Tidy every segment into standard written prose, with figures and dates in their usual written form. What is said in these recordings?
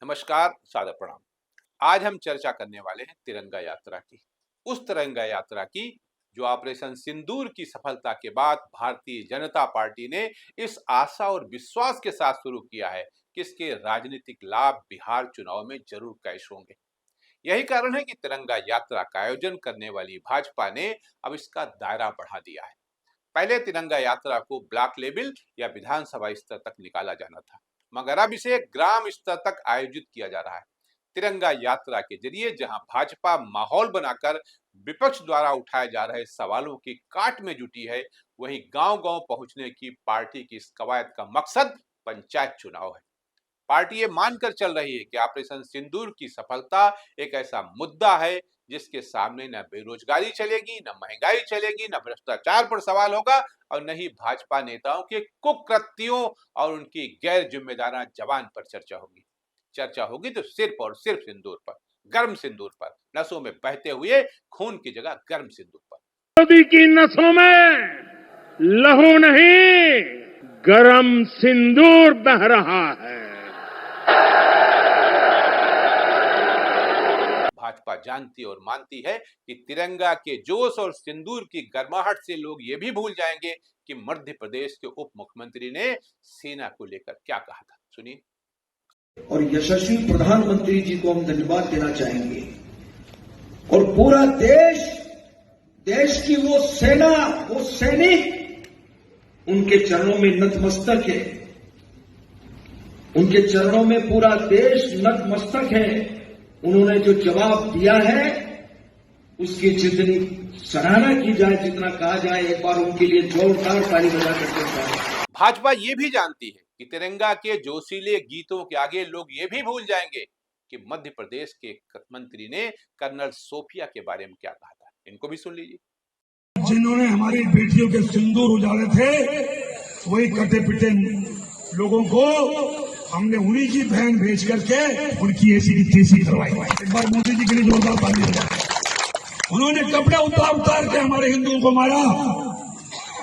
नमस्कार, सादर प्रणाम। आज हम चर्चा करने वाले हैं तिरंगा यात्रा की। उस तिरंगा यात्रा की जो ऑपरेशन सिंदूर की सफलता के बाद भारतीय जनता पार्टी ने इस आशा और विश्वास के साथ शुरू किया है कि इसके राजनीतिक लाभ बिहार चुनाव में जरूर कैश होंगे। यही कारण है कि तिरंगा यात्रा का आयोजन करने वाली भाजपा ने अब इसका दायरा बढ़ा दिया है। पहले तिरंगा यात्रा को ब्लॉक लेवल या विधानसभा स्तर तक निकाला जाना था, मगर अब इसे ग्राम स्तर तक आयोजित किया जा रहा है। तिरंगा यात्रा के जरिए जहां भाजपा माहौल बनाकर विपक्ष द्वारा उठाए जा रहे सवालों की काट में जुटी है, वहीं गांव-गांव पहुंचने की पार्टी की इस कवायद का मकसद पंचायत चुनाव है। पार्टी ये मानकर चल रही है कि ऑपरेशन सिंदूर की सफलता एक ऐसा मुद्दा है जिसके सामने न बेरोजगारी चलेगी, न महंगाई चलेगी, न भ्रष्टाचार पर सवाल होगा और न ही भाजपा नेताओं के कुकृत्यों और उनकी गैर जिम्मेदाराना जबान पर चर्चा होगी। चर्चा होगी तो सिर्फ और सिर्फ सिंदूर पर, गर्म सिंदूर पर, नसों में बहते हुए खून की जगह गर्म सिंदूर पर। मोदी की नसों में लहू नहीं, गरम सिंदूर बह रहा है। भाजपा जानती और मानती है कि तिरंगा के जोश और सिंदूर की गर्माहट से लोग ये भी भूल जाएंगे कि मध्य प्रदेश के उप मुख्यमंत्री ने सेना को लेकर क्या कहा था। सुनिए। और यशस्वी प्रधानमंत्री जी को हम धन्यवाद देना चाहेंगे और पूरा देश की वो सेना, वो सैनिक उनके चरणों में नतमस्तक है। उनके चरणों में पूरा देश नतमस्तक है। उन्होंने जो जवाब दिया है उसकी जितनी सराहना की जाए, जितना कहा जाए, एक बार उनके लिए जोरदार ताली बजा करके जाए। भाजपा ये भी जानती है कि तिरंगा के जोशीले गीतों के आगे लोग ये भी भूल जाएंगे कि मध्य प्रदेश के मंत्री ने कर्नल सोफिया के बारे में क्या कहा था। इनको भी सुन लीजिए। जिन्होंने हमारी बेटियों के सिंदूर उजाड़े थे, वही कटे पिटे लोगों को हमने उन्हीं की बहन भेज करके उनकी ऐसी की तैसी करवाई। एक बार मोदी जी के लिए जोरदार ताली बजाएं। उन्होंने कपड़े उतार के हमारे हिंदुओं को मारा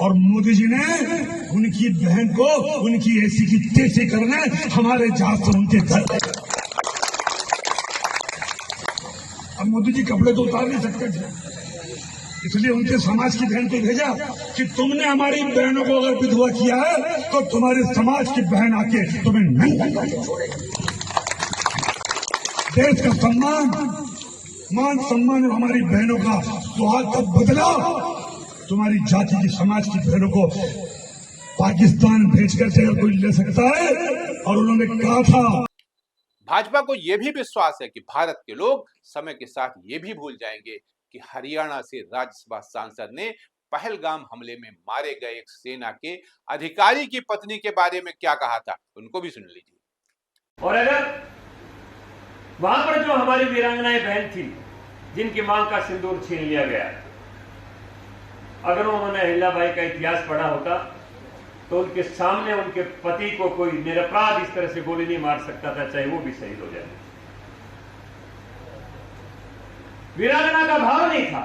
और मोदी जी ने उनकी बहन को उनकी ऐसी की तैसी करने हमारे जहाज से उनके घर। अब मोदी जी कपड़े तो उतार नहीं सकते थे, इसलिए उनके समाज की बहन को भेजा कि तुमने हमारी बहनों को अगर विधवा किया है तो तुम्हारे समाज की बहन आके तुम्हें नंगा करके छोड़ेगी। देश का मान सम्मान और हमारी बहनों का सुहाग का बदला तुम्हारी जाति की, समाज की बहनों को पाकिस्तान भेजकर से कोई ले सकता है। और उन्होंने कहा था, भाजपा को यह भी विश्वास है कि भारत के लोग समय के साथ ये भी भूल जाएंगे कि हरियाणा से राज्यसभा सांसद ने पहलगाम हमले में मारे गए एक सेना के अधिकारी की पत्नी के बारे में क्या कहा था। उनको भी सुन लीजिए। और अगर वहां पर जो हमारी वीरांगनाएं बहन थी जिनकी मांग का सिंदूर छीन लिया गया, अगर उन्होंने अहिल्याबाई का इतिहास पढ़ा होता तो उनके सामने उनके पति को कोई निरपराध इस तरह से गोली नहीं मार सकता था, चाहे वो भी शहीद हो जाए। वीरांगना का भाव नहीं था,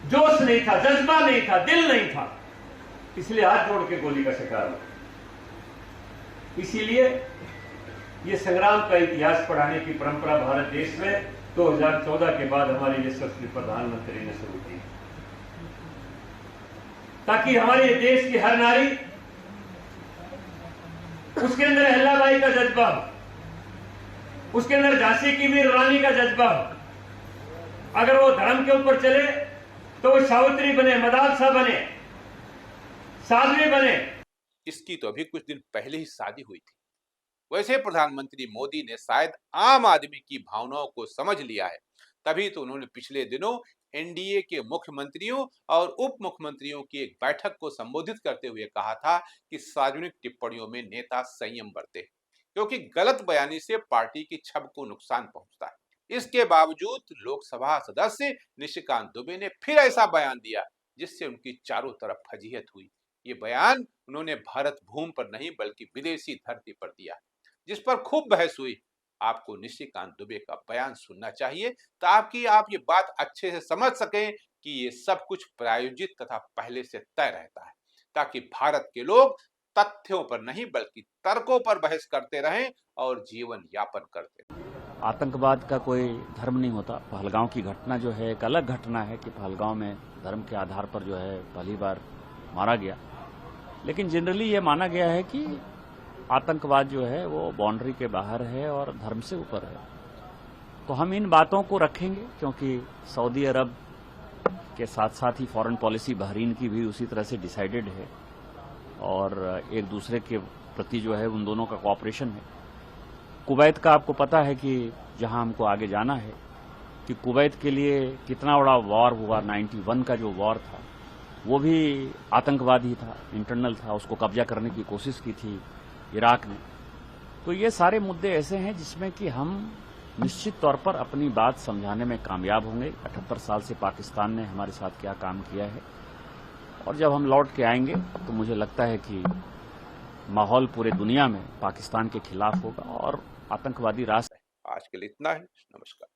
जोश नहीं था, जज्बा नहीं था, दिल नहीं था, इसलिए हाथ जोड़ के गोली का शिकार हुआ। इसीलिए ये संग्राम का इतिहास पढ़ाने की परंपरा भारत देश में 2014 के बाद हमारे यशस्वी प्रधानमंत्री ने शुरू की, ताकि हमारे देश की हर नारी, उसके अंदर अहिल्याबाई का जज्बा हो, उसके अंदर झांसी की वीर रानी का जज्बा हो। अगर वो धर्म के ऊपर चले तो वो सावित्री बने, मदालसा बने, साध्वी बने। इसकी तो अभी कुछ दिन पहले ही शादी हुई थी। वैसे प्रधानमंत्री मोदी ने शायद आम आदमी की भावनाओं को समझ लिया है, तभी तो उन्होंने पिछले दिनों एनडीए के मुख्यमंत्रियों और उप मुख्यमंत्रियों की एक बैठक को संबोधित करते हुए कहा था कि सार्वजनिक टिप्पणियों में नेता संयम बरते, क्योंकि गलत बयानी से पार्टी की छवि को नुकसान पहुंचता है। इसके बावजूद लोकसभा सदस्य निशिकांत दुबे ने फिर ऐसा बयान दिया जिससे उनकी चारों तरफ फजीहत हुई। ये बयान उन्होंने भारत भूमि पर नहीं बल्कि विदेशी धरती पर दिया, जिस पर खूब बहस हुई। आपको निशिकांत दुबे का बयान सुनना चाहिए ताकि आप ये बात अच्छे से समझ सकें कि ये सब कुछ प्रायोजित तथा पहले से तय रहता है, ताकि भारत के लोग तथ्यों पर नहीं बल्कि तर्कों पर बहस करते रहें और जीवन यापन करते रहें। आतंकवाद का कोई धर्म नहीं होता। पहलगांव की घटना जो है एक अलग घटना है कि पहलगांव में धर्म के आधार पर जो है पहली बार मारा गया, लेकिन जनरली ये माना गया है कि आतंकवाद जो है वो बाउंड्री के बाहर है और धर्म से ऊपर है। तो हम इन बातों को रखेंगे क्योंकि सऊदी अरब के साथ साथ ही फॉरेन पॉलिसी बहरीन की भी उसी तरह से डिसाइडेड है और एक दूसरे के प्रति जो है उन दोनों का कोऑपरेशन है। कुवैत का आपको पता है कि जहां हमको आगे जाना है कि कुवैत के लिए कितना बड़ा वॉर हुआ। 91 का जो वॉर था वो भी आतंकवादी था, इंटरनल था, उसको कब्जा करने की कोशिश की थी इराक ने। तो ये सारे मुद्दे ऐसे हैं जिसमें कि हम निश्चित तौर पर अपनी बात समझाने में कामयाब होंगे। 78 साल से पाकिस्तान ने हमारे साथ क्या काम किया है और जब हम लौट के आएंगे तो मुझे लगता है कि माहौल पूरे दुनिया में पाकिस्तान के खिलाफ होगा और आतंकवादी राष्ट्र। आज के लिए इतना है। नमस्कार।